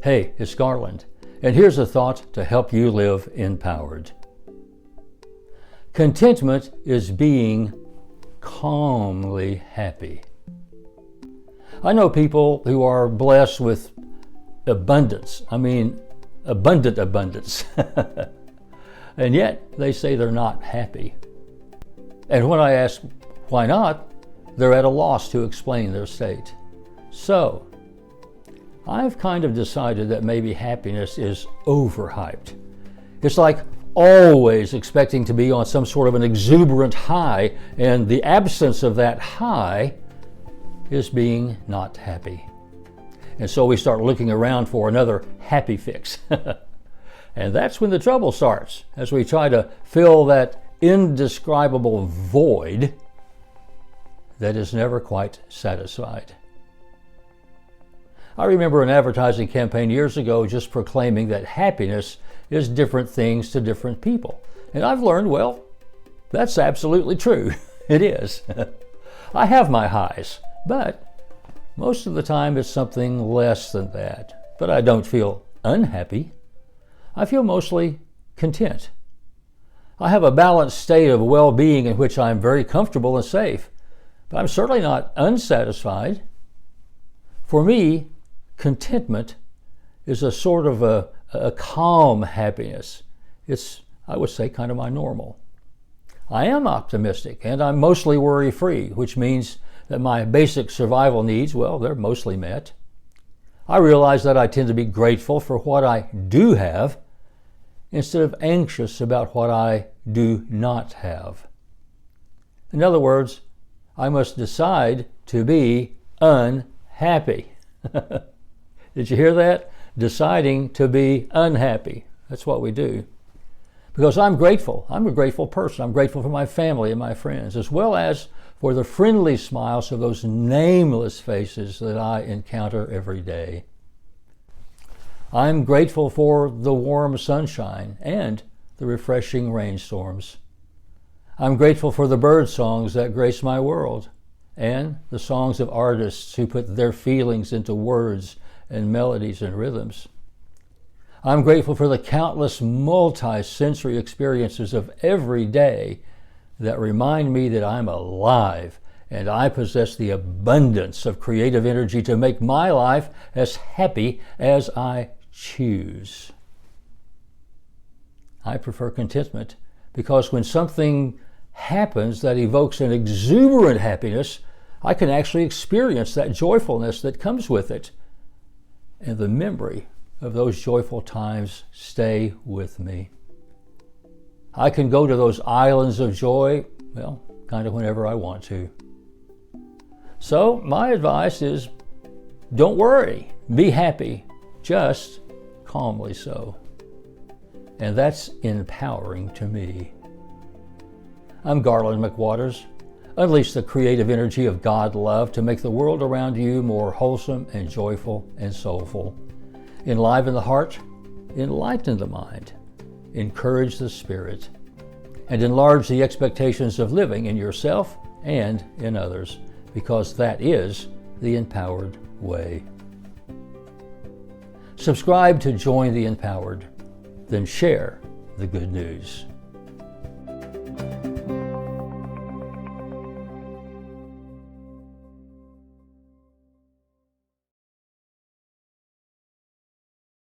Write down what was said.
Hey, it's Garland, and here's a thought to help you live empowered. Contentment is being calmly happy. I know people who are blessed with abundance. Abundant abundance. And yet they say they're not happy. And when I ask why not, they're at a loss to explain their state. So, I've kind of decided that maybe happiness is overhyped. It's like always expecting to be on some sort of an exuberant high, and the absence of that high is being not happy. And so we start looking around for another happy fix. And that's when the trouble starts, as we try to fill that indescribable void that is never quite satisfied. I remember an advertising campaign years ago just proclaiming that happiness is different things to different people. And I've learned, well, that's absolutely true. It is. I have my highs, but most of the time it's something less than that. But I don't feel unhappy. I feel mostly content. I have a balanced state of well-being in which I'm very comfortable and safe, but I'm certainly not unsatisfied. For me, contentment is a sort of a calm happiness. It's, I would say, kind of my normal. I am optimistic and I'm mostly worry-free, which means that my basic survival needs, well, they're mostly met. I realize that I tend to be grateful for what I do have instead of anxious about what I do not have. In other words, I must decide to be unhappy. Did you hear that? Deciding to be unhappy. That's what we do. Because I'm grateful. I'm a grateful person. I'm grateful for my family and my friends, as well as for the friendly smiles of those nameless faces that I encounter every day. I'm grateful for the warm sunshine and the refreshing rainstorms. I'm grateful for the bird songs that grace my world and the songs of artists who put their feelings into words and melodies and rhythms. I'm grateful for the countless multi-sensory experiences of every day that remind me that I'm alive and I possess the abundance of creative energy to make my life as happy as I choose. I prefer contentment because when something happens that evokes an exuberant happiness, I can actually experience that joyfulness that comes with it. And the memory of those joyful times stay with me. I can go to those islands of joy, well, kind of whenever I want to. So my advice is, don't worry, be happy, just calmly so. And that's empowering to me. I'm Garland McWatters. Unleash the creative energy of God love to make the world around you more wholesome and joyful and soulful. Enliven the heart, enlighten the mind, encourage the spirit, and enlarge the expectations of living in yourself and in others, because that is the empowered way. Subscribe to Join the Empowered, then share the good news.